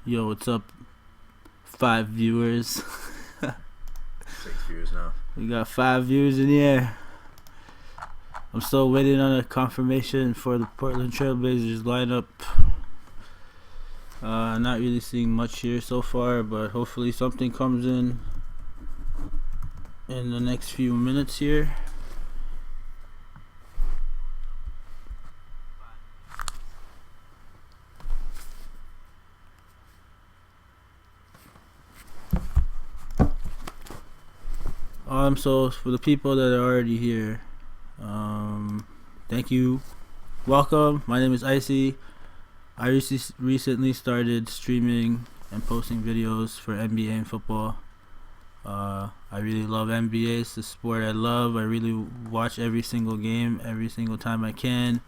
Yo, what's up? 5 viewers. 6 viewers now. We got 5 viewers in the air. I'm still waiting on a confirmation for the Portland Trailblazers lineup. Not really seeing much here so far, but hopefully something comes in the next few minutes here. So for the people that are already here, thank you, welcome. My name is Icy. I recently started streaming and posting videos for NBA and football. I really love NBA. It's the sport I love. I really watch every single game, every single time I can.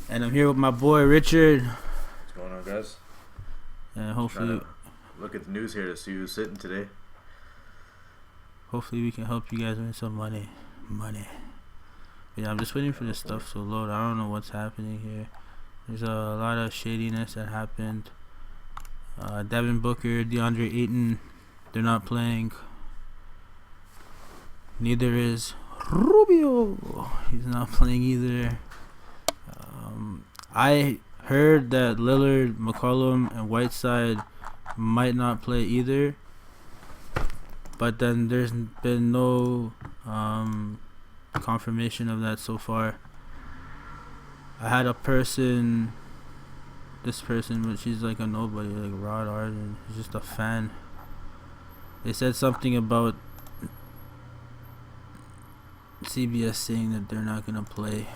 And I'm here with my boy Richard. What's going on, guys? And hopefully, look at the news here to see who's sitting today. Hopefully we can help you guys win some money. Yeah, I'm just waiting for this stuff to load. I don't know what's happening here. There's a lot of shadiness that happened. Devin Booker, DeAndre Ayton, they're not playing. Neither is Rubio. He's not playing either. I heard that Lillard, McCollum, and Whiteside might not play either. But then there's been no confirmation of that so far. I had a person, but she's like a nobody, like Rod Arden. She's just a fan. They said something about CBS saying that they're not gonna play,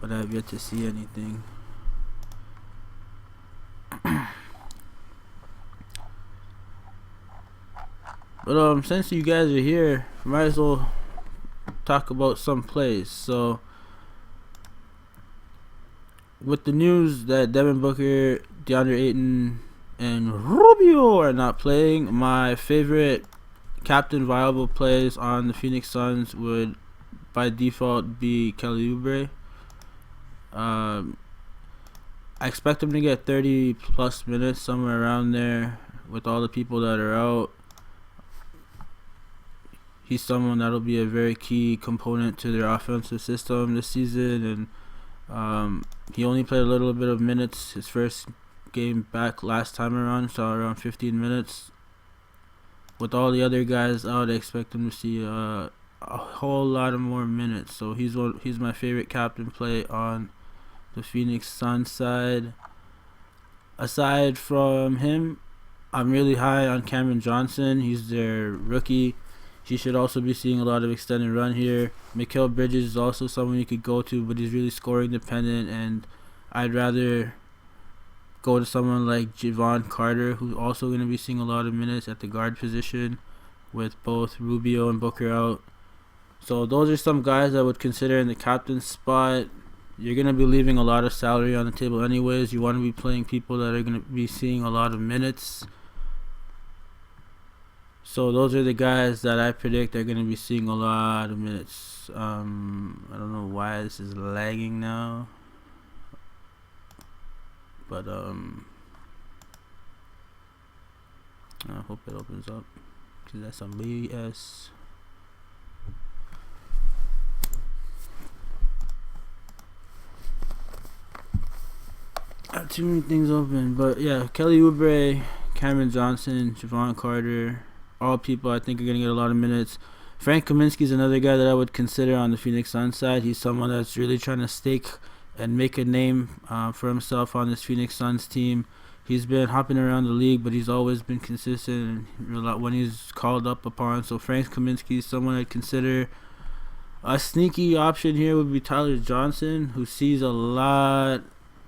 but I have yet to see anything. But since you guys are here, might as well talk about some plays. So with the news that Devin Booker, DeAndre Ayton, and Rubio are not playing, my favorite captain viable plays on the Phoenix Suns would by default be Kelly Oubre. I expect him to get 30 plus minutes, somewhere around there, with all the people that are out. He's someone that'll be a very key component to their offensive system this season, and he only played a little bit of minutes his first game back last time around, so around 15 minutes. With all the other guys out, I expect him to see a whole lot of more minutes. So he's my favorite captain play on the Phoenix Suns side. Aside from him, I'm really high on Cameron Johnson. He's their rookie. He should also be seeing a lot of extended run here. Mikal Bridges is also someone you could go to, but he's really scoring dependent, and I'd rather go to someone like Javon Carter, who's also going to be seeing a lot of minutes at the guard position with both Rubio and Booker out. So those are some guys I would consider in the captain spot. You're going to be leaving a lot of salary on the table anyways. You want to be playing people that are going to be seeing a lot of minutes. So those are the guys that I predict are going to be seeing a lot of minutes. I don't know why this is lagging now, but I hope it opens up, because that's some BS. I have too many things open, but yeah, Kelly Oubre, Cameron Johnson, Javon Carter, all people I think are going to get a lot of minutes. Frank Kaminsky is another guy that I would consider on the Phoenix Suns side. He's someone that's really trying to stake and make a name for himself on this Phoenix Suns team. He's been hopping around the league, but he's always been consistent when he's called up upon. So Frank Kaminsky is someone I'd consider. A sneaky option here would be Tyler Johnson, who sees a lot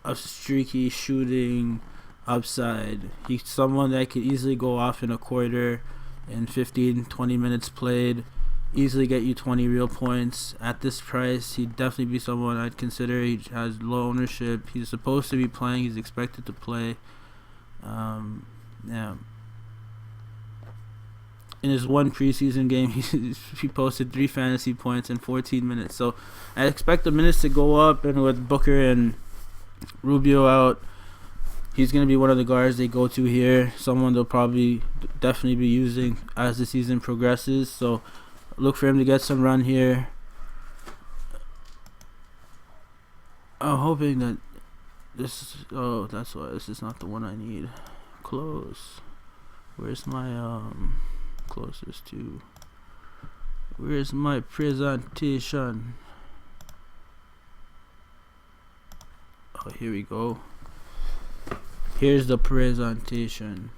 of streaky shooting upside. He's someone that could easily go off in a quarter in 15-20 minutes played, easily get you 20 real points. At this price, he'd definitely be someone I'd consider. He has low ownership. He's supposed to be playing. He's expected to play. Yeah. In his one preseason game, he posted 3 fantasy points in 14 minutes. So I expect the minutes to go up, and with Booker and Rubio out, He's going to be one of the guards they go to here. Someone they'll probably definitely be using as the season progresses. So look for him to get some run here. I'm hoping that this... Oh, that's why this is not the one I need. Close. Where's my closest to... Where's my presentation? Oh, here we go. Here's the presentation.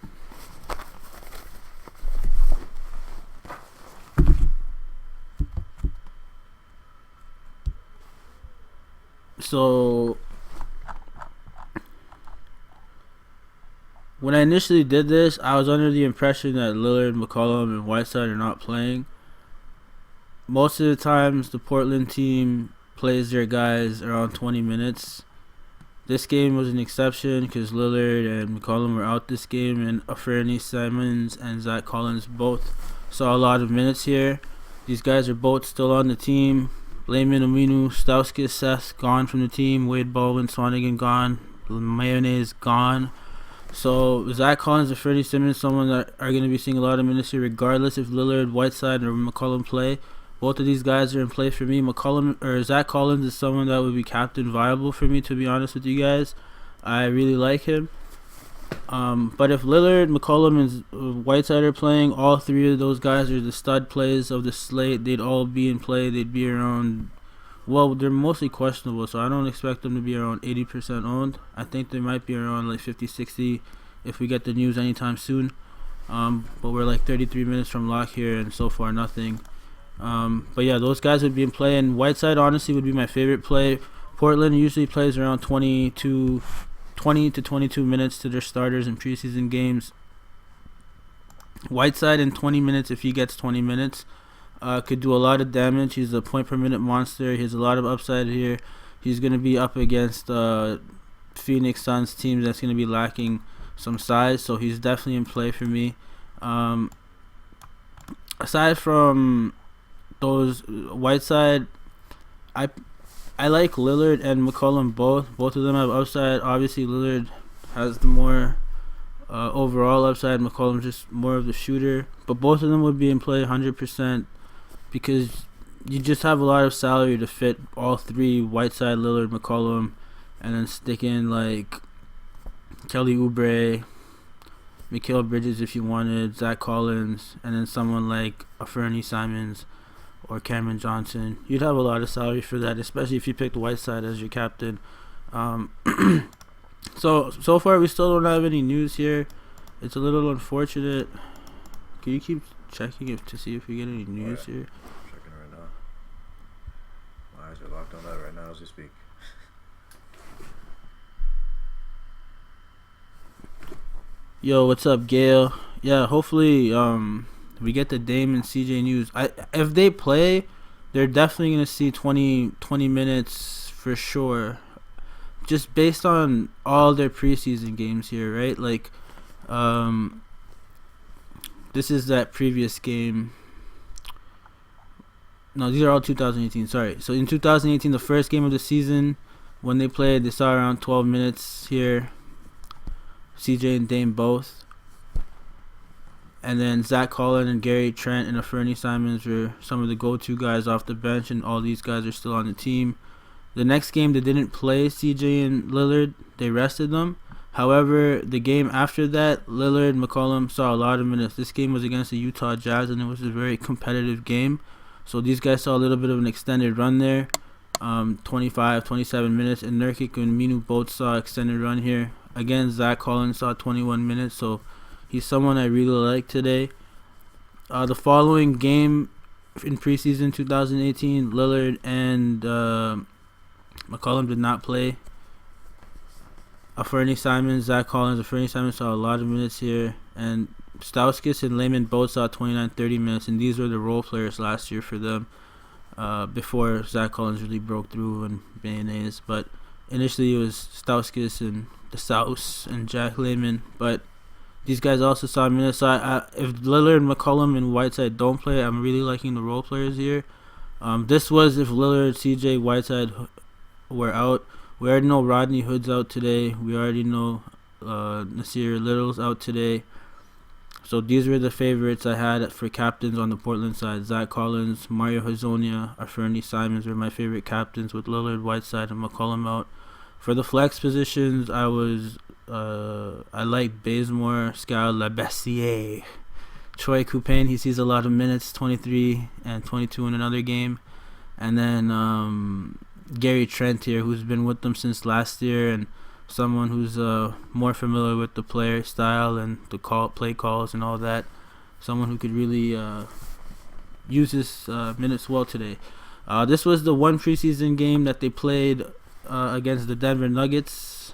So when I initially did this, I was under the impression that Lillard, McCollum, and Whiteside are not playing. Most of the times, the Portland team plays their guys around 20 minutes. This game was an exception because Lillard and McCollum were out this game, and Fernie Simons and Zach Collins both saw a lot of minutes here. These guys are both still on the team. Layman, Aminu, Stauskas, Seth gone from the team. Wade Baldwin, Swanigan gone. Mayonnaise gone. So Zach Collins and Freddie Simmons, someone that are going to be seeing a lot of minutes here, regardless if Lillard, Whiteside, or McCollum play. Both of these guys are in play for me. Zach Collins is someone that would be captain viable for me, to be honest with you guys. I really like him. But if Lillard, McCollum, and Whiteside are playing, all three of those guys are the stud plays of the slate. They'd all be in play. They'd be around... Well, they're mostly questionable, so I don't expect them to be around 80% owned. I think they might be around like 50, 60 if we get the news anytime soon. But we're like 33 minutes from lock here, and so far nothing. But yeah, those guys would be in play, and Whiteside honestly would be my favorite play. Portland usually plays around 20 to 22 minutes to their starters in preseason games. Whiteside in 20 minutes, if he gets 20 minutes, could do a lot of damage. He's a point per minute monster. He has a lot of upside here. He's going to be up against Phoenix Suns teams that's going to be lacking some size, so he's definitely in play for me. Aside from those, Whiteside, I like Lillard and McCollum both. Both of them have upside. Obviously, Lillard has the more overall upside. McCollum just more of the shooter. But both of them would be in play 100% because you just have a lot of salary to fit all three, Whiteside, Lillard, McCollum, and then stick in like Kelly Oubre, Mikal Bridges if you wanted, Zach Collins, and then someone like Fernie Simons or Cameron Johnson. You'd have a lot of salary for that, especially if you picked Whiteside as your captain. So far we still don't have any news here. It's a little unfortunate. Can you keep checking to see if we get any news here? I'm checking right now. My eyes are locked on that right now as we speak. Yo, what's up, Gail? Yeah, hopefully we get the Dame and CJ news. If they play, they're definitely going to see 20 minutes for sure. Just based on all their preseason games here, right? Like, this is that previous game. No, these are all 2018, sorry. So in 2018, the first game of the season, when they played, they saw around 12 minutes here. CJ and Dame both. And then Zach Collins and Gary Trent and Fernie Simons were some of the go-to guys off the bench, and all these guys are still on the team. The next game, they didn't play CJ and Lillard. They rested them. However, the game after that, Lillard and McCollum saw a lot of minutes. This game was against the Utah Jazz, and it was a very competitive game. So these guys saw a little bit of an extended run there. 25, 27 minutes. And Nurkic and Minu both saw extended run here. Again, Zach Collins saw 21 minutes, so he's someone I really like today. The following game in preseason 2018, Lillard and McCollum did not play. Fernie Simons, Zach Collins, Fernie Simons saw a lot of minutes here. And Stauskas and Layman both saw 29, 30 minutes, and these were the role players last year for them before Zach Collins really broke through and mayonnaise. But initially it was Stauskas and the South and Jack Layman, but these guys also saw minutes. So if Lillard, McCollum, and Whiteside don't play, I'm really liking the role players here. This was if Lillard, CJ, Whiteside were out. We already know Rodney Hood's out today. We already know Nasir Little's out today. So these were the favorites I had for captains on the Portland side. Zach Collins, Mario Hezonja, Fernie Simons were my favorite captains with Lillard, Whiteside, and McCollum out. For the flex positions, I like Bazemore, Scal Labissiere, Troy Coupain. He sees a lot of minutes, 23 and 22 in another game. And then Gary Trent here, who's been with them since last year, and someone who's more familiar with the player style and the play calls and all that. Someone who could really use his minutes well today. This was the one preseason game that they played against the Denver Nuggets.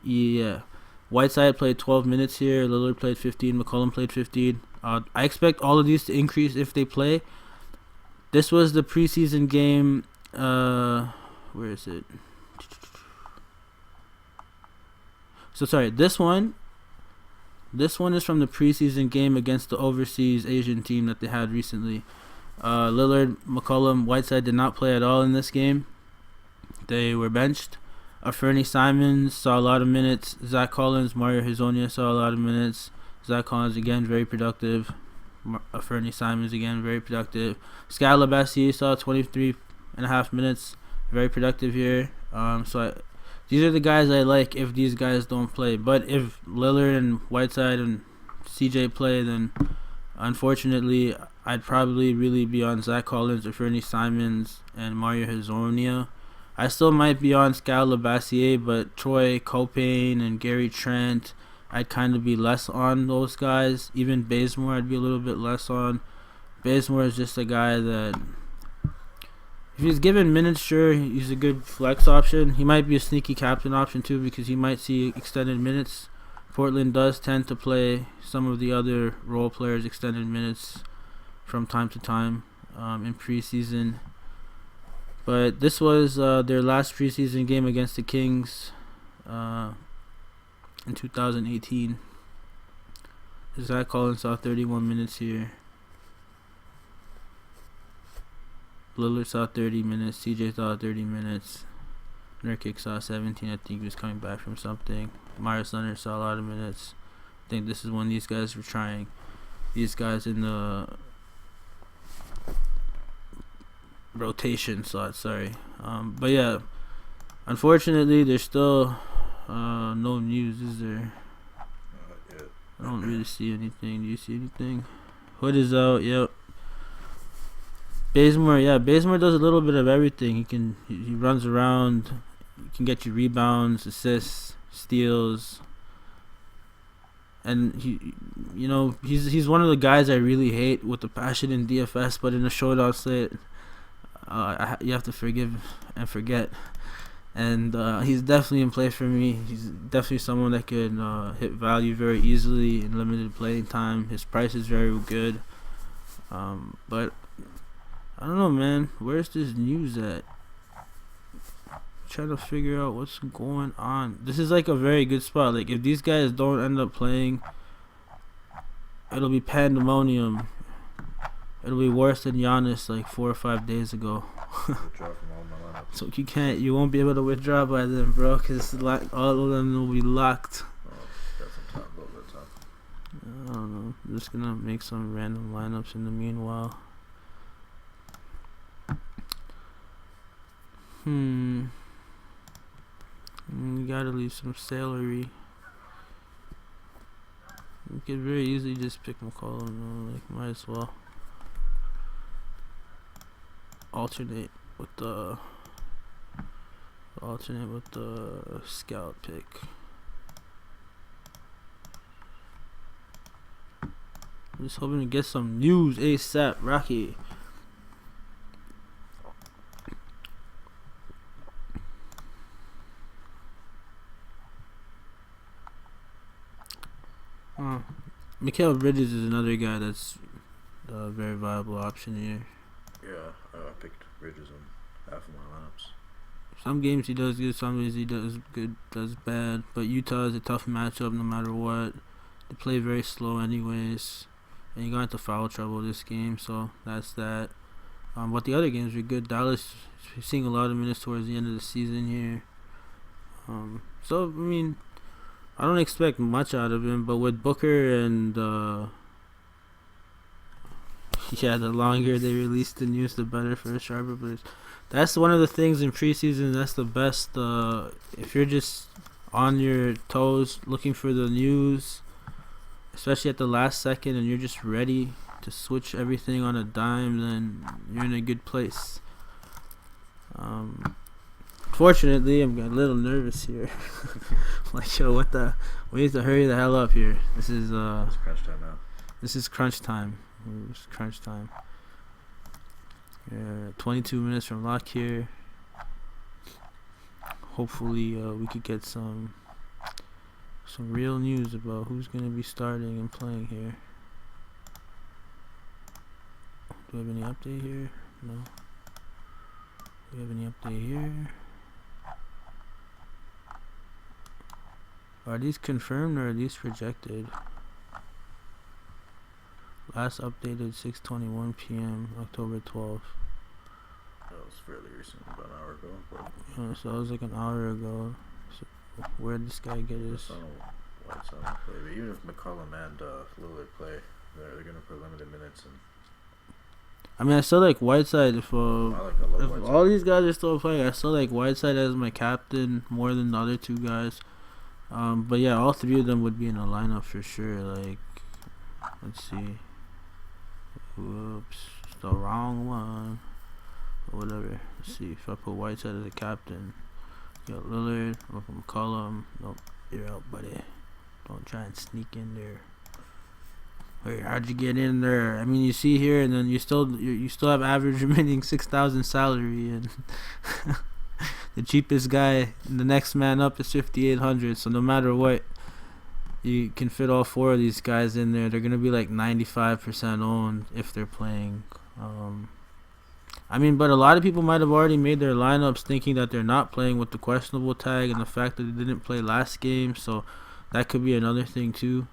Yeah. Whiteside played 12 minutes here. Lillard played 15. McCollum played 15. I expect all of these to increase if they play. This was the preseason game. Where is it? So sorry, this one is from the preseason game against the overseas Asian team that they had recently. Lillard, McCollum, Whiteside did not play at all in this game. They were benched. Fernie Simons saw a lot of minutes. Zach Collins, Mario Hezonja saw a lot of minutes. Zach Collins again very productive. Fernie Simons again very productive. Scal Labissiere saw 23.5 minutes, very productive here. These are the guys I like if these guys don't play. But if Lillard and Whiteside and CJ play, then unfortunately I'd probably really be on Zach Collins or Fernie Simons and Mario Hezonja. I still might be on Scal Labissiere, but Troy Coupain and Gary Trent, I'd kind of be less on those guys. Even Bazemore, I'd be a little bit less on. Bazemore is just a guy that, if he's given minutes, sure, he's a good flex option. He might be a sneaky captain option too because he might see extended minutes. Portland does tend to play some of the other role players extended minutes from time to time in preseason. But this was their last preseason game against the Kings in 2018. Zach Collins saw 31 minutes here. Lillard saw 30 minutes. CJ saw 30 minutes. Nurkic saw 17. I think he was coming back from something. Myers Leonard saw a lot of minutes. I think this is when these guys were trying. These guys in the rotation slot, sorry. But yeah, unfortunately, there's still no news, is there? I don't really see anything. Do you see anything? Hood is out. Yep. Bazemore does a little bit of everything. He runs around. He can get you rebounds, assists, steals, and he's one of the guys I really hate with the passion in DFS, but in a showdown slate, you have to forgive and forget. And he's definitely in play for me. He's definitely someone that could hit value very easily in limited playing time. His price is very good. But I don't know, man. Where's this news at? Trying to figure out what's going on. This is like a very good spot. Like, if these guys don't end up playing, it'll be pandemonium. It'll be worse than Giannis like 4 or 5 days ago. So you won't be able to withdraw by then, bro, because all of them will be locked. Got some time, a little bit of time. I don't know. I'm just gonna make some random lineups in the meanwhile. You gotta leave some salary. You could very easily just pick McCollum, though. Like, might as well alternate with the scout pick. I'm just hoping to get some news ASAP, Rocky. Mikal Bridges is another guy that's a very viable option here. Yeah, I picked Bridges on half of my lineups. Some games he does good, some games he does good, does bad. But Utah is a tough matchup no matter what. They play very slow anyways. And you got into foul trouble this game, so that's that. But the other games were good. Dallas is seeing a lot of minutes towards the end of the season here. So I mean, I don't expect much out of him, but with Booker and yeah, the longer they release the news, the better for the Trailblazers. That's one of the things in preseason. That's the best. If you're just on your toes looking for the news, especially at the last second, and you're just ready to switch everything on a dime, then you're in a good place. Fortunately, I'm a little nervous here. Like, yo, we need to hurry the hell up here. This is It's crunch time now. This is crunch time. It's crunch time. Yeah, 22 minutes from lock here. Hopefully, we could get some real news about who's gonna be starting and playing here. Do we have any update here? No. Do we have any update here? Are these confirmed or are these projected? Last updated 6:21 p.m. October 12th. That was fairly recent, about an hour ago. But So that was like an hour ago. So where did this guy get his? I don't know why it's not gonna play. But even if McCollum and Lillard play, they're gonna play limited minutes. And I mean, I still like Whiteside. If I love Whiteside. all these guys are still playing, I still like Whiteside as my captain more than the other two guys. But yeah, all three of them would be in a lineup for sure. Like, let's see. Whoops, it's the wrong one. Or whatever. Let's see if I put Whiteside as a captain. Got Lillard, McCollum. Nope, you're out, buddy. Don't try and sneak in there. Wait, how'd you get in there? I mean, you see here, and then you still have average remaining 6,000 salary, and the cheapest guy, the next man up is 5,800. So no matter what, you can fit all four of these guys in there. They're gonna be like 95% owned if they're playing. I mean, but a lot of people might have already made their lineups thinking that they're not playing with the questionable tag and the fact that they didn't play last game. So that could be another thing too.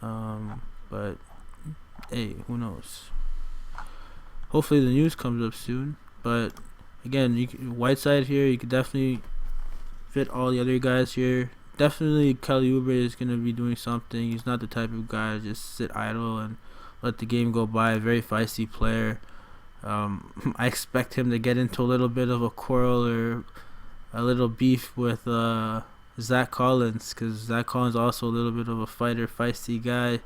But hey, who knows? Hopefully the news comes up soon. But again, Whiteside here, you could definitely fit all the other guys here. Definitely Kelly Oubre is going to be doing something. He's not the type of guy to just sit idle and let the game go by. A very feisty player. I expect him to get into a little bit of a quarrel or a little beef with Zach Collins, because Zach Collins is also a little bit of a fighter, feisty guy.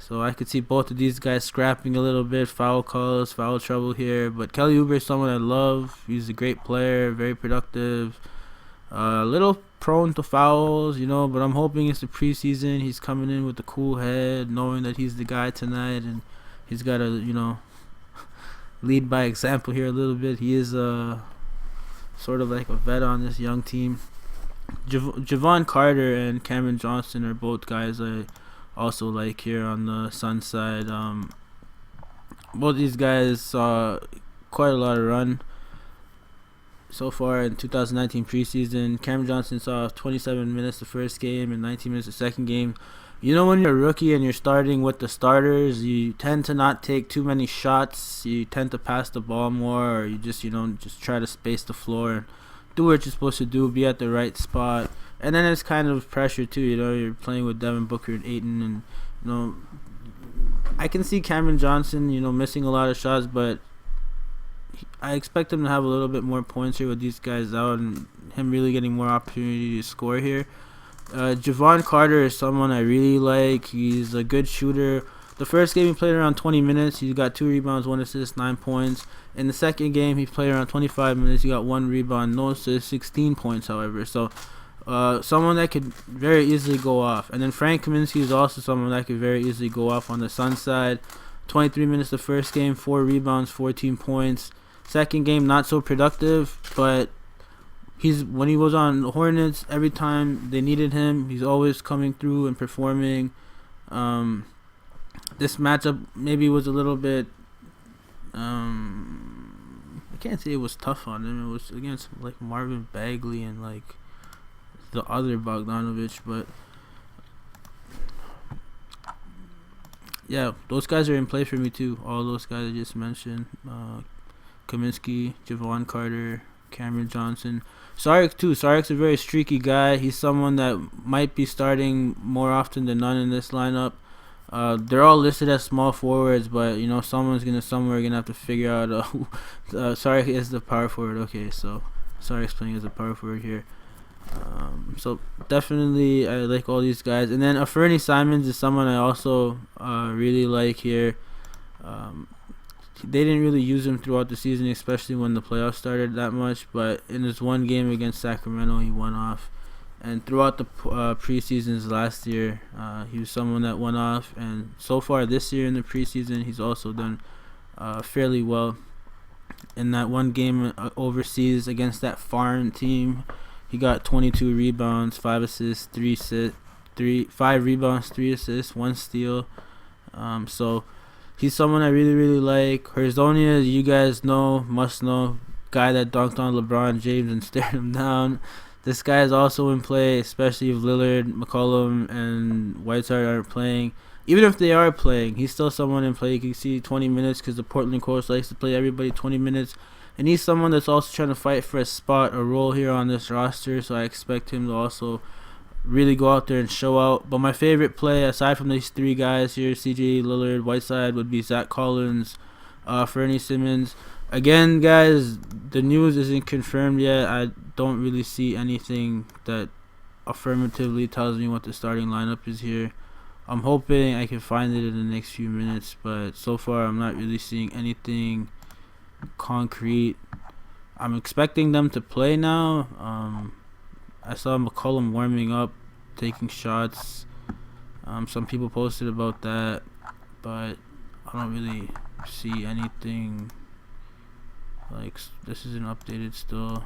So I could see both of these guys scrapping a little bit, foul calls, foul trouble here. But Kelly Oubre is someone I love. He's a great player, very productive. A little prone to fouls, but I'm hoping it's the preseason. He's coming in with a cool head, knowing that he's the guy tonight, and he's got to, lead by example here a little bit. He is sort of like a vet on this young team. Javon Carter and Cameron Johnson are both guys I also like here on the Sun side. Both these guys saw quite a lot of run so far in 2019 preseason. Cameron Johnson saw 27 minutes the first game and 19 minutes the second game. When you're a rookie and you're starting with the starters, you tend to not take too many shots. You tend to pass the ball more, or you just try to space the floor and do what you're supposed to do, be at the right spot. And then it's kind of pressure too. You're playing with Devin Booker and Ayton, and I can see Cameron Johnson, missing a lot of shots, but I expect him to have a little bit more points here with these guys out and him really getting more opportunity to score here. Javon Carter is someone I really like. He's a good shooter. The first game he played around 20 minutes. He got 2 rebounds, 1 assist, 9 points. In the second game he played around 25 minutes. He got 1 rebound, no assist, 16 points, however. So someone that could very easily go off. And then Frank Kaminsky is also someone that could very easily go off on the Sun side. 23 minutes the first game, 4 rebounds, 14 points. Second game, not so productive, but when he was on the Hornets, every time they needed him, he's always coming through and performing. This matchup maybe was a little bit, I can't say it was tough on him. It was against like Marvin Bagley and like the other Bogdanovich, but yeah, those guys are in play for me too. All those guys I just mentioned, Kaminsky, Javon Carter, Cameron Johnson. Sarek too. Sarek's a very streaky guy. He's someone that might be starting more often than none in this lineup. They're all listed as small forwards, but someone's somewhere gonna have to figure out who. Sarek is the power forward. Okay, so Sarek's playing as a power forward here. So definitely I like all these guys, and then Fernie Simons is someone I also really like here. They didn't really use him throughout the season, especially when the playoffs started that much, but in this one game against Sacramento he went off, and throughout the preseasons last year he was someone that went off, and so far this year in the preseason he's also done fairly well. In that one game overseas against that foreign team, he got 22 rebounds, 5 assists, 5 rebounds, 3 assists, 1 steal. So he's someone I really, really like. Herzonia, you guys must know, guy that dunked on LeBron James and stared him down. This guy is also in play, especially if Lillard, McCollum, and Whiteside aren't playing. Even if they are playing, he's still someone in play. You can see 20 minutes because the Portland coach likes to play everybody 20 minutes. And he's someone that's also trying to fight for a role here on this roster. So I expect him to also really go out there and show out. But my favorite play, aside from these 3 guys here, CJ, Lillard, Whiteside, would be Zach Collins, Fernie Simmons. Again, guys, the news isn't confirmed yet. I don't really see anything that affirmatively tells me what the starting lineup is here. I'm hoping I can find it in the next few minutes, but so far I'm not really seeing anything concrete. I'm expecting them to play now. I saw McCollum warming up, taking shots. Some people posted about that, but I don't really see anything. Like, this isn't updated still.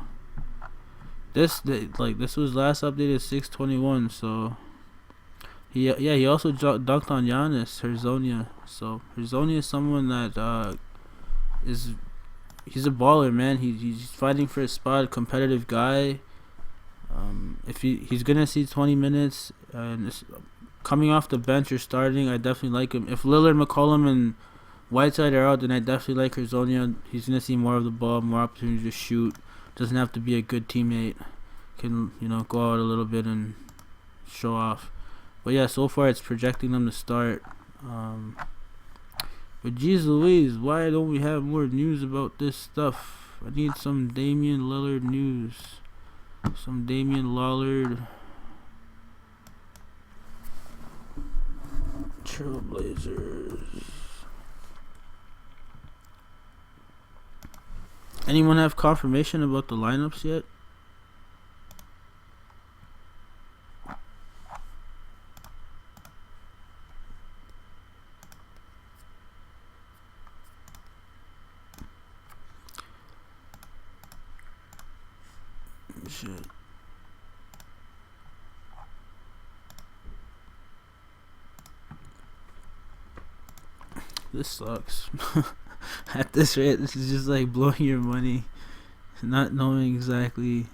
This was last updated 6/21, so he also dunked on Giannis, Herzonia. So Herzonia is someone that he's a baller, man. He's fighting for a spot, competitive guy. If he's gonna see 20 minutes and coming off the bench or starting, I definitely like him. If Lillard, McCollum, and Whiteside are out, then I definitely like Herzonia. He's gonna see more of the ball, more opportunity to shoot. Doesn't have to be a good teammate. Can go out a little bit and show off. But yeah, so far it's projecting them to start. But geez Louise, why don't we have more news about this stuff? I need some Damian Lillard news. Some Damian Lillard. Trailblazers. Anyone have confirmation about the lineups yet? Shit. This sucks. At this rate, this is just like blowing your money, not knowing exactly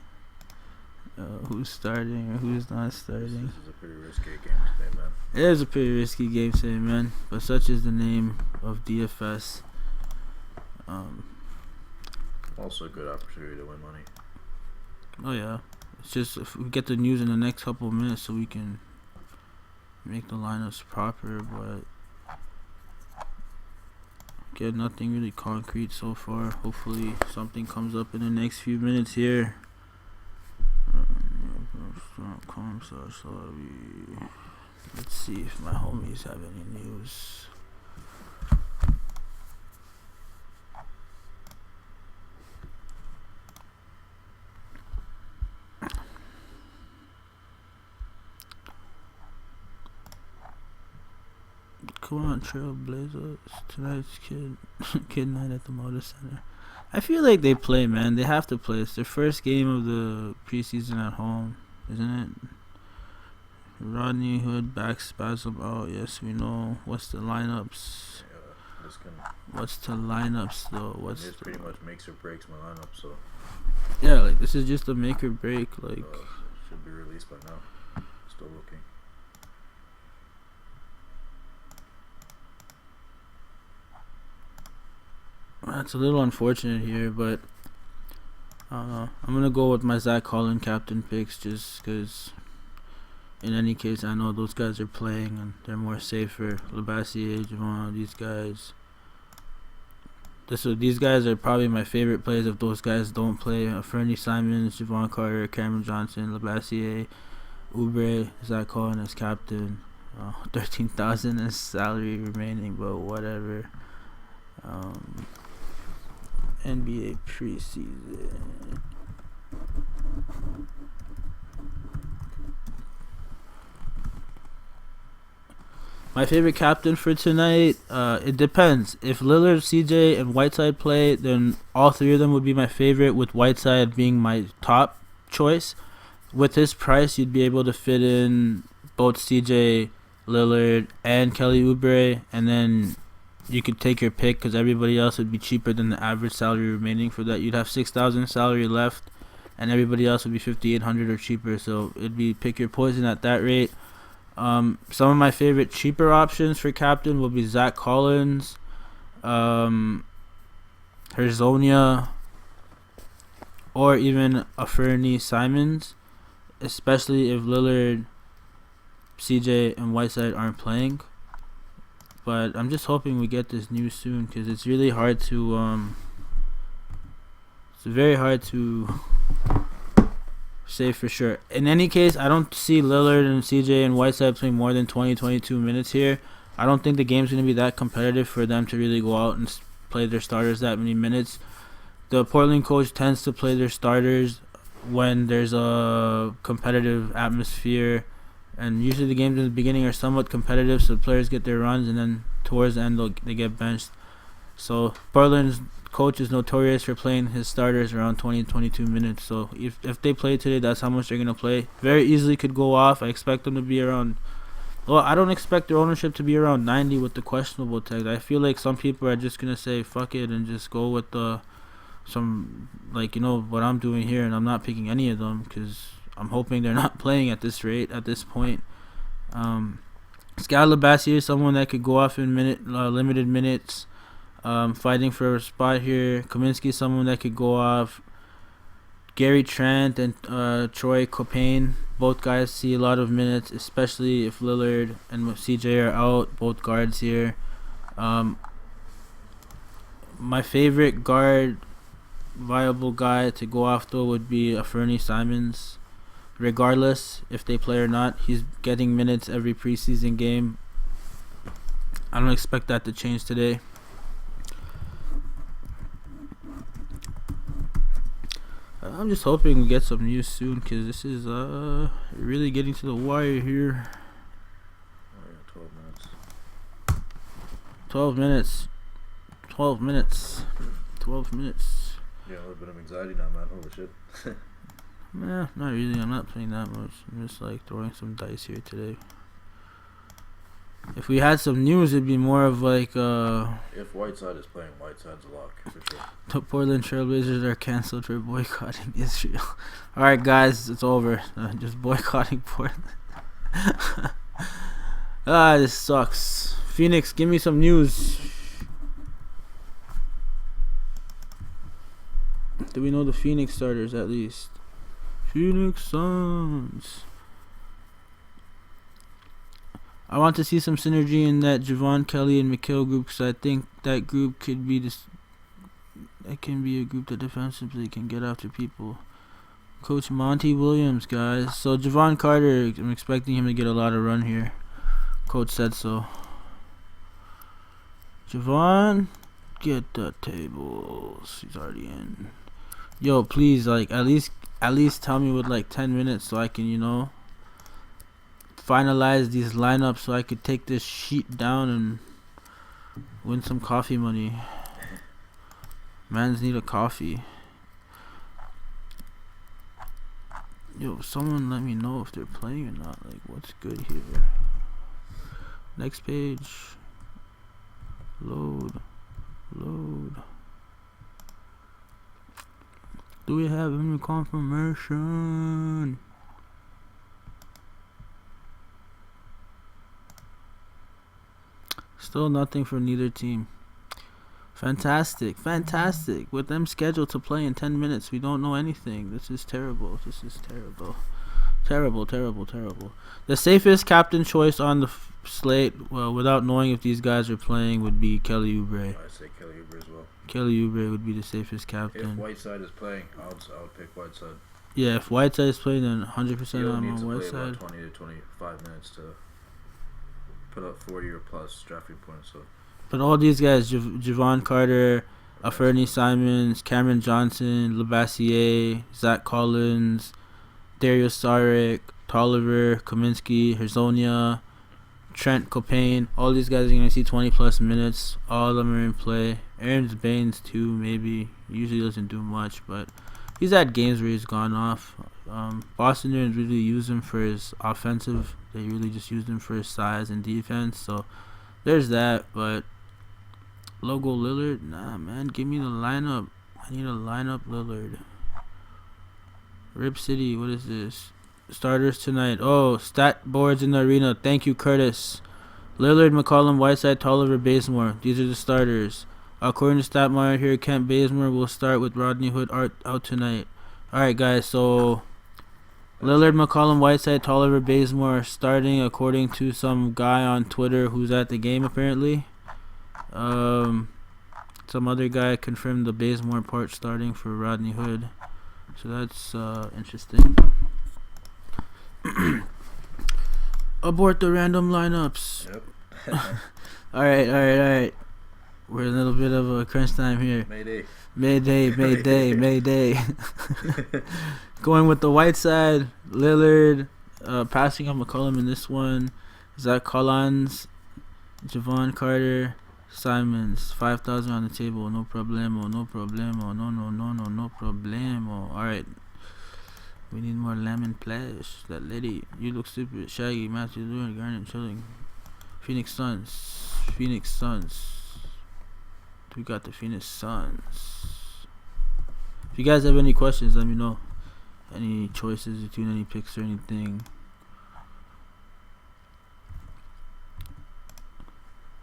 who's starting or who's not starting. This is a pretty risky game today, man. It is a pretty risky game today, man. But such is the name of DFS. Also a good opportunity to win money. Oh yeah, it's just if we get the news in the next couple of minutes, so we can make the lineups proper. But again, nothing really concrete so far. Hopefully something comes up in the next few minutes here. Let's see if my homies have any news. Come on, Trailblazers. Tonight's kid night at the Motor Center. I feel like they play, man. They have to play. It's their first game of the preseason at home, isn't it? Rodney Hood back spasm out. Yes, we know. What's the lineups? What's the lineups though? This pretty much makes or breaks my lineup. So yeah, like this is just a make or break. Like should be released by now. Still looking. That's a little unfortunate here, but I'm gonna go with my Zach Collin captain picks just because. In any case, I know those guys are playing and they're more safer. Labassiere, Javon, these guys. These guys are probably my favorite plays if those guys don't play. Fernie Simons, Javon Carter, Cameron Johnson, Labassiere, Oubre, Zach Collin as captain. 13,000 as salary remaining, but whatever. NBA preseason. My favorite captain for tonight, it depends. If Lillard, CJ, and Whiteside play, then all three of them would be my favorite, with Whiteside being my top choice. With his price, you'd be able to fit in both CJ, Lillard, and Kelly Oubre, and then you could take your pick because everybody else would be cheaper than the average salary remaining for that. You'd have 6,000 salary left, and everybody else would be 5,800 or cheaper. So it'd be pick your poison at that rate. Some of my favorite cheaper options for captain will be Zach Collins, Herzonia, or even a Fernie Simons, especially if Lillard, CJ, and Whiteside aren't playing. But I'm just hoping we get this news soon because it's really hard to it's very hard to say for sure. In any case, I don't see Lillard and CJ and Whiteside playing more than 20-22 minutes here. I don't think the game's going to be that competitive for them to really go out and play their starters that many minutes. The Portland coach tends to play their starters when there's a competitive atmosphere, and usually the games in the beginning are somewhat competitive, so the players get their runs, and then towards the end they get benched. So Portland's coach is notorious for playing his starters around 20-22 minutes. So if they play today, that's how much they're going to play. Very easily could go off. I expect them to be around... Well, I don't expect their ownership to be around 90 with the questionable tags. I feel like some people are just going to say fuck it and just go with what I'm doing here, and I'm not picking any of them because I'm hoping they're not playing at this rate at this point. Scott Labassiere is someone that could go off in limited minutes. Fighting for a spot here. Kaminsky is someone that could go off. Gary Trent and Troy Copain, both guys see a lot of minutes, especially if Lillard and CJ are out, both guards here. My favorite guard viable guy to go off though would be a Fernie Simons. Regardless if they play or not, he's getting minutes every preseason game. I don't expect that to change today. I'm just hoping we get some news soon because this is really getting to the wire here. Oh yeah, 12 minutes. 12 minutes. 12 minutes. 12 minutes. Yeah, a little bit of anxiety now, man. Holy shit. Nah, not really. I'm not playing that much. I'm just like throwing some dice here today. If we had some news, it'd be more of like if Whiteside is playing, Whiteside's a lock for sure. The Portland TRAILBLAZERs are canceled for boycotting Israel. Alright guys, it's over. Just boycotting Portland. This sucks. Phoenix, give me some news. Do we know the Phoenix starters at least? Phoenix Suns. I want to see some synergy in that Javon, Kelly, and Mikal group because I think that group could be that can be a group that defensively can get after people. Coach Monty Williams, guys. So Javon Carter, I'm expecting him to get a lot of run here. Coach said so. Javon, get the tables. He's already in. Yo, please, like at least tell me with like 10 minutes so I can, finalize these lineups so I could take this sheet down and win some coffee money. Mans need a coffee. Yo, someone let me know if they're playing or not. Like, what's good here? Next page. Load. Do we have any confirmation? Still nothing for neither team. Fantastic, fantastic. With them scheduled to play in 10 minutes, we don't know anything. This is terrible. This is terrible. Terrible, terrible, terrible. The safest captain choice on the slate, well, without knowing if these guys are playing, would be Kelly Oubre. I'd say Kelly Oubre as well. Kelly Oubre would be the safest captain. If Whiteside is playing, I would pick Whiteside. Yeah, if Whiteside is playing, then 100% I'm on Whiteside. Whiteside. 20 to 25 minutes to put up 40 or plus drafting points. So. But all these guys, Javon Carter, Fernie Simons, Cameron Johnson, Labassiere, Zach Collins, Darius Saric, Tolliver, Kaminsky, Herzonia, Trent Copain, all these guys are going to see 20 plus minutes. All of them are in play. Aaron Baines too, maybe. Usually doesn't do much, but he's had games where he's gone off. Boston didn't really use him for his offensive. They really just used him for his size and defense. So there's that. But Logo Lillard, nah, man. Give me the lineup. I need a lineup Lillard. Rip City, what is this? Starters tonight. Oh, stat boards in the arena. Thank you, Curtis. Lillard, McCollum, Whiteside, Tolliver, Bazemore. These are the starters. According to StatMiner here, Kent Bazemore will start with Rodney Hood out tonight. Alright, guys, so Lillard, McCollum, Whiteside, Tolliver, Bazemore starting according to some guy on Twitter who's at the game apparently. Some other guy confirmed the Bazemore part starting for Rodney Hood. So that's interesting. Abort the random lineups. Yep. Alright. We're in a little bit of a crunch time here. Mayday. Going with the Whiteside, Lillard, passing on McCollum in this one. Zach Collins, Javon Carter, Simons, 5,000 on the table. No problemo. No problemo. Alright. We need more lemon splash. That lady. You look stupid. Shaggy, Matthew Lewin, Garnet, Chilling. Phoenix Suns. We got the Phoenix Suns. If you guys have any questions, let me know. Any choices between any picks or anything.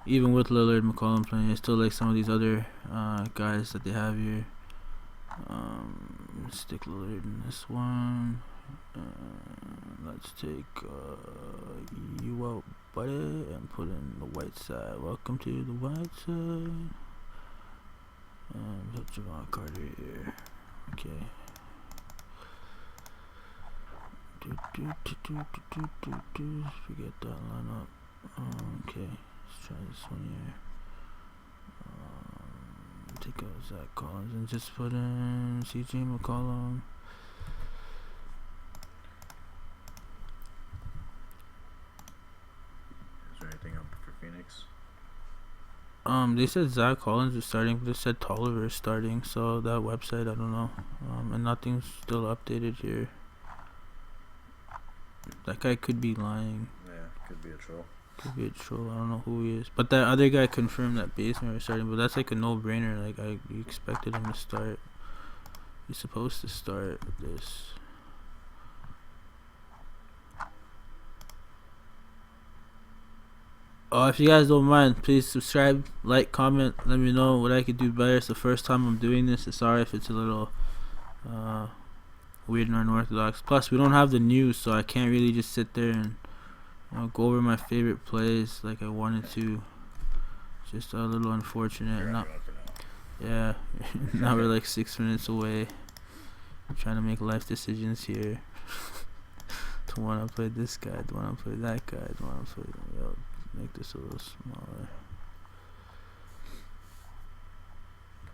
Even with Lillard, McCollum playing, I still like some of these other guys that they have here. Stick Lillard in this one. Let's take you out, buddy, and put in the Whiteside. Welcome to the Whiteside. Put Javon Carter here. Okay. Forget that lineup. Okay, let's try this one here. Take out Zach Collins and just put in CJ McCollum. Is there anything up for Phoenix? They said Zach Collins is starting, but they said Tolliver is starting, so that website, I don't know. And nothing's still updated here. That guy could be lying. Yeah, could be a troll. I don't know who he is. But that other guy confirmed that Bazemore is starting, but that's like a no-brainer. Like, you expected him to start. He's supposed to start this. If you guys don't mind, please subscribe, like, comment, let me know what I could do better. It's the first time I'm doing this. Sorry if it's a little weird and unorthodox. Plus, we don't have the news, so I can't really just sit there and go over my favorite plays like I wanted to. Just a little unfortunate. Yeah, now we're like 6 minutes away. I'm trying to make life decisions here. Do I want to play this guy? Do I want to play that guy? Do I want to play... make this a little smaller.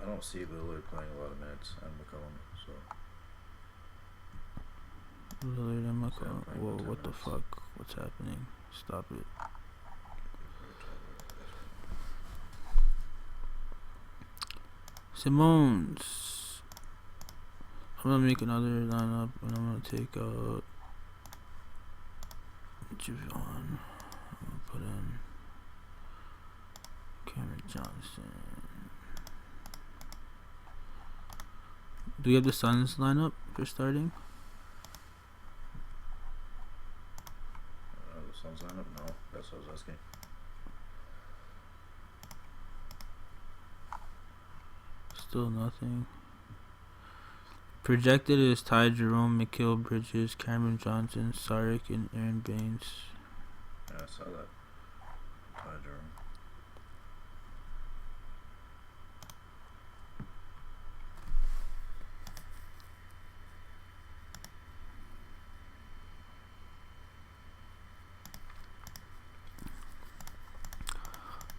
I don't see Lillard playing a lot of minutes and McCollum, so... Lillard and McCollum. Whoa, what the fuck? What's happening? Stop it. Simons. I'm gonna make another lineup and I'm gonna take out Javon. I'm gonna put in Cameron Johnson. Do you have the Suns lineup for starting? The Suns lineup? No, that's what I was asking. Still nothing. Projected is Ty Jerome, Mikal Bridges, Cameron Johnson, Sarek, and Aaron Baines. Yeah, I saw that. Ty Jerome.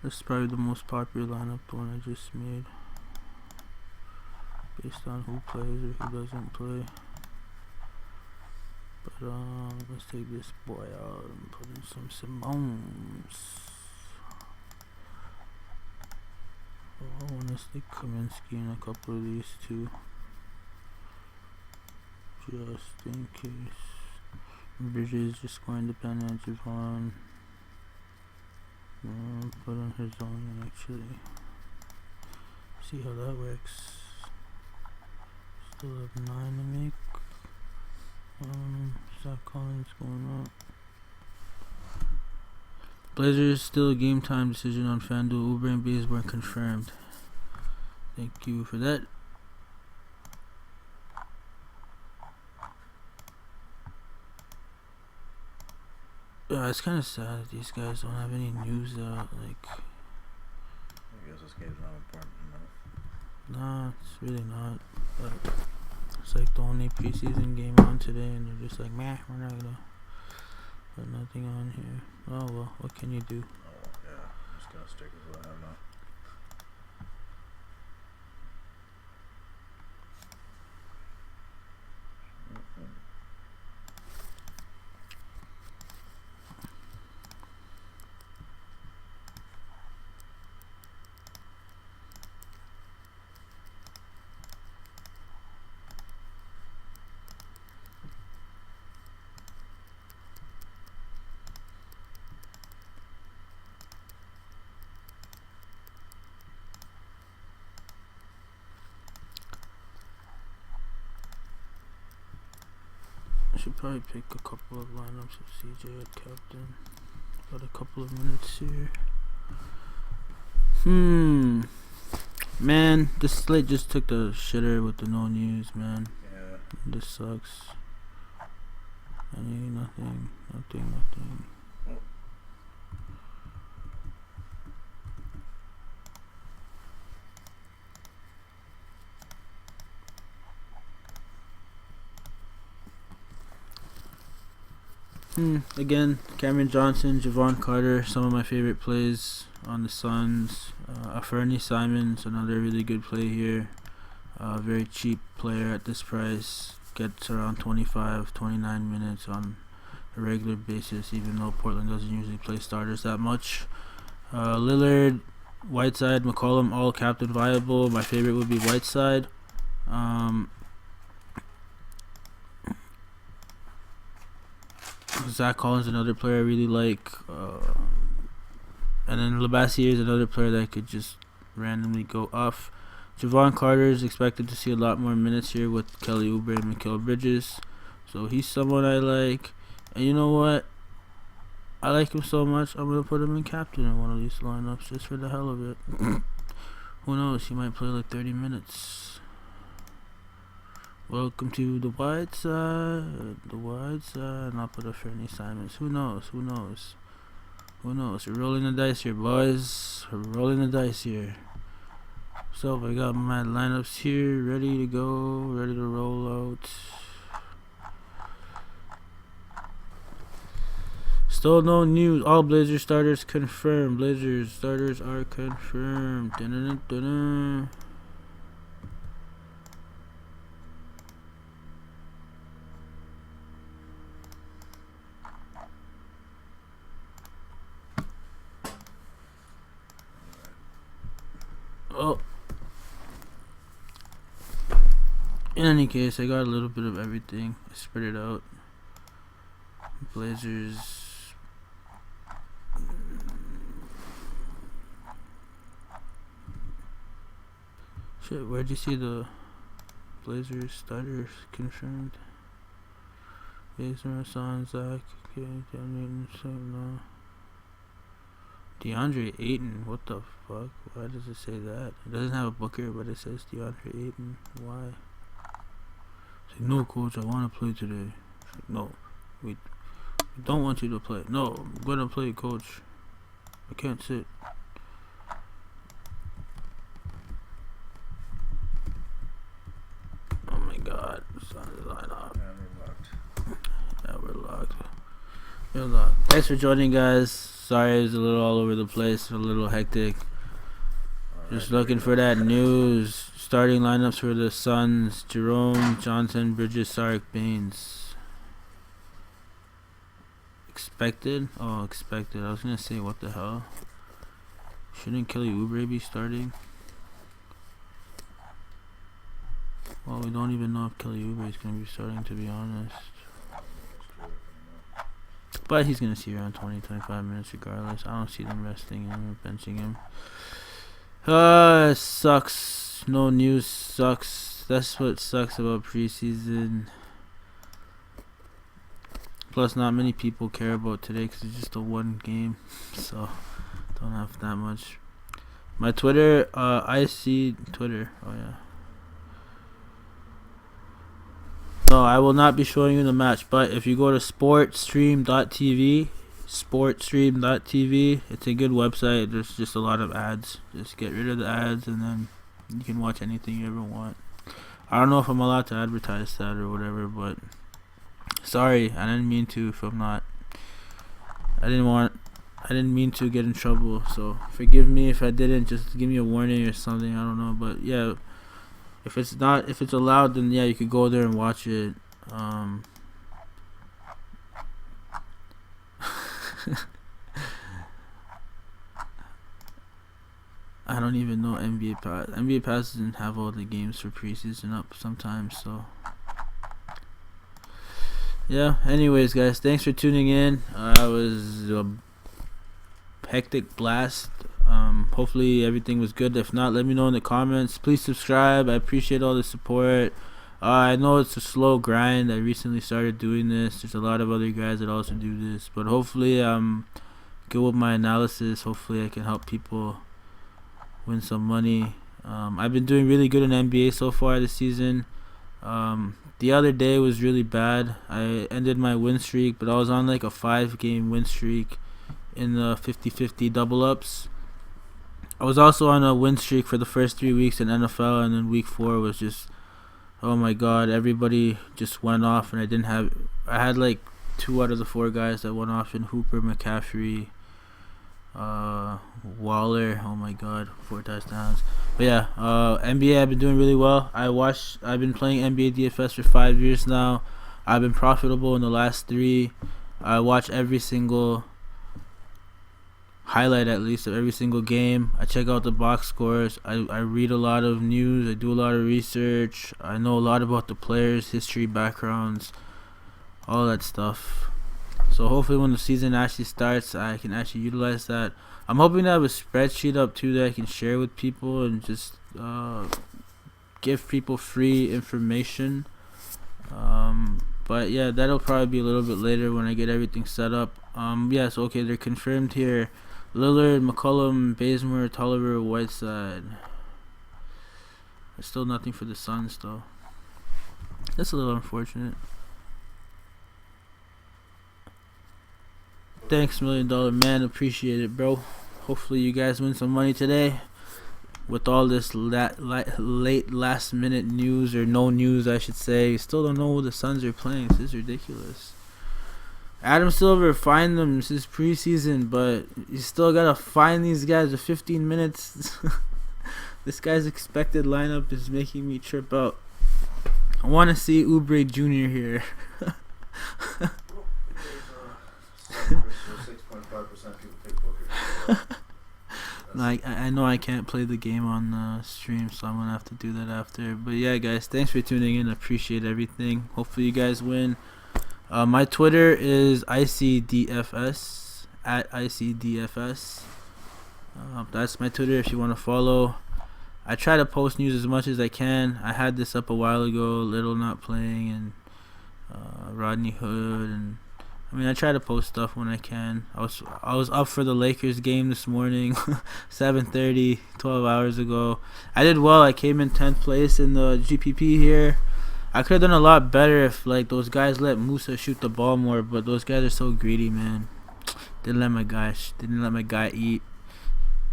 This is probably the most popular lineup, the one I just made, based on who plays or who doesn't play. But let's take this boy out and put in some Simones. I want to stick Kaminsky in a couple of these too, just in case. Bridges just scoring dependent. Javon. Put on his own actually. See how that works. Still have 9 to make. Zach Collins going up. Blazers still a game time decision on FanDuel. Uber and Bees weren't confirmed. Thank you for that. It's kind of sad that these guys don't have any news out. Like, I guess this game's not important enough. nah, it's really not. But it's like the only preseason game on today, and they're just like, meh, we're not gonna put nothing on here. Oh well, what can you do? Oh, yeah. I'm just gonna stick with what I have now. I should probably pick a couple of lineups of CJ at captain. Got a couple of minutes here. Man, this slate just took the shitter with the no news, man. Yeah. This sucks. Nothing. Again, Cameron Johnson, Javon Carter, some of my favorite plays on the Suns. Fernie Simons, another really good play here. Very cheap player at this price. Gets around 25, 29 minutes on a regular basis, even though Portland doesn't usually play starters that much. Lillard, Whiteside, McCollum, all captain viable. My favorite would be Whiteside. Zach Collins, another player I really like. And then Labassiere is another player that could just randomly go off. Javon Carter is expected to see a lot more minutes here with Kelly Oubre and Mikal Bridges. So he's someone I like. And you know what? I like him so much, I'm going to put him in captain in one of these lineups just for the hell of it. Who knows? He might play like 30 minutes. Welcome to the wide side. And I'll put a Fernie Simons. Who knows? We're rolling the dice here, boys. So I got my lineups here, ready to go, ready to roll out. Still no news. All Blazers starters confirmed. Blazers starters are confirmed. Dun-dun-dun-dun-dun. Oh. In any case, I got a little bit of everything. I spread it out. Blazers. Shit, where'd you see the Blazers starters confirmed? Jason, Hassan, Zach, okay, no. DeAndre Ayton. What the fuck? Why does it say that? It doesn't have a Booker, but it says DeAndre Ayton. Why? It's like, no, coach, I want to play today. It's like, no, we don't want you to play. No, I'm gonna play, coach. I can't sit. Oh my god. Sun's line up. Yeah, we're locked. We're locked. Thanks for joining, guys. Sorry it was a little all over the place, a little hectic. Just looking for that news. Starting lineups for the Suns: Jerome, Johnson, Bridges, Sark, Baines. Expected? Oh, expected. I was gonna say, what the hell? Shouldn't Kelly Oubre be starting? Well, we don't even know if Kelly Oubre is gonna be starting, to be honest. But he's gonna see around 20-25 minutes regardless. I don't see them resting him or benching him. It sucks. No news sucks. That's what sucks about preseason. Plus, not many people care about today because it's just a one game, so don't have that much. My Twitter, I see Twitter. Oh yeah. No, I will not be showing you the match. But if you go to sportstream.tv, it's a good website. There's just a lot of ads. Just get rid of the ads, and then you can watch anything you ever want. I don't know if I'm allowed to advertise that or whatever, but sorry, I didn't mean to. If I'm not, I didn't mean to get in trouble. So forgive me if I didn't. Just give me a warning or something. I don't know, but yeah, if it's allowed, then yeah, you could go there and watch it. I don't even know NBA Pass. NBA Pass doesn't have all the games for preseason up sometimes, so yeah. Anyways, guys, thanks for tuning in. It was a hectic blast. Hopefully everything was good. If not, let me know in the comments. Please subscribe. I appreciate all the support. I know it's a slow grind. I recently started doing this. There's a lot of other guys that also do this, but hopefully I'm good with my analysis. Hopefully I can help people win some money. I've been doing really good in NBA so far this season. The other day was really bad. I ended my win streak, but I was on like a 5-game win streak in the 50-50 double ups. I was also on a win streak for the first 3 weeks in NFL, and then week 4 was just, oh my god, everybody just went off, and I had like 2 out of the 4 guys that went off in Hooper, McCaffrey, Waller. Oh my god, 4 touchdowns. But yeah, NBA, I've been doing really well. I've been playing NBA DFS for 5 years now. I've been profitable in the last 3. I watch every single highlight, at least, of every single game. I check out the box scores. I read a lot of news. I do a lot of research. I know a lot about the players, history, backgrounds, all that stuff. So hopefully when the season actually starts, I can actually utilize that. I'm hoping to have a spreadsheet up too that I can share with people and just give people free information. But yeah, that'll probably be a little bit later when I get everything set up. Yeah, so okay, they're confirmed here. Lillard, McCollum, Bazemore, Tolliver, Whiteside. There's still nothing for the Suns though. That's a little unfortunate. Thanks, $1 Million Man. Appreciate it, bro. Hopefully you guys win some money today. With all this late last minute news, or no news I should say, still don't know who the Suns are playing. This is ridiculous. Adam Silver, find them. This is preseason, but you still gotta find these guys with 15 minutes. This guy's expected lineup is making me trip out. I want to see Oubre Jr. here. 6.5% people take Booker. Like, I know I can't play the game on the stream, so I'm gonna have to do that after. But yeah, guys, thanks for tuning in. Appreciate everything. Hopefully you guys win. My Twitter is ICDFS, at ICDFS. That's my Twitter if you want to follow. I try to post news as much as I can. I had this up a while ago, Little not playing, and Rodney Hood, and I mean, I try to post stuff when I can. I was up for the Lakers game this morning, 7:30, 12 hours ago. I did well. I came in 10th place in the GPP here. I could have done a lot better if like those guys let Musa shoot the ball more, but those guys are so greedy, man. Didn't let my guy eat.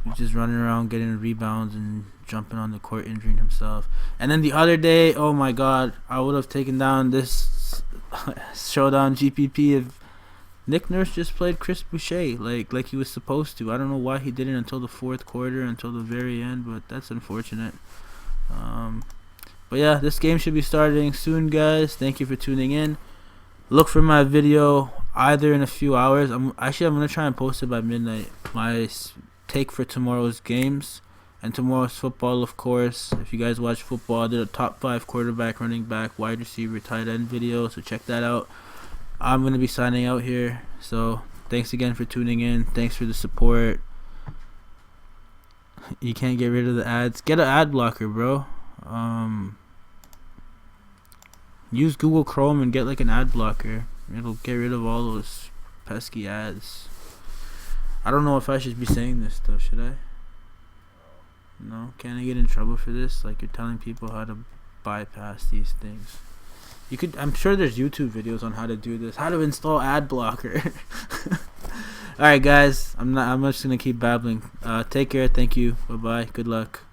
He was just running around getting rebounds and jumping on the court, injuring himself. And then the other day, oh my God, I would have taken down this showdown GPP if Nick Nurse just played Chris Boucher like he was supposed to. I don't know why he didn't until the fourth quarter, until the very end, but that's unfortunate. But yeah, this game should be starting soon, guys. Thank you for tuning in. Look for my video either in a few hours. I'm gonna try and post it by midnight. My take for tomorrow's games and tomorrow's football, of course. If you guys watch football, I did a top 5 quarterback, running back, wide receiver, tight end video, so check that out. I'm gonna be signing out here. So thanks again for tuning in. Thanks for the support. You can't get rid of the ads. Get an ad blocker, bro. Use Google Chrome and get like an ad blocker. It'll get rid of all those pesky ads. I don't know if I should be saying this stuff. Should I? No? Can I get in trouble for this? Like, you're telling people how to bypass these things. You could. I'm sure there's YouTube videos on how to do this. How to install ad blocker. All right, guys. I'm just gonna keep babbling. Take care. Thank you. Bye bye. Good luck.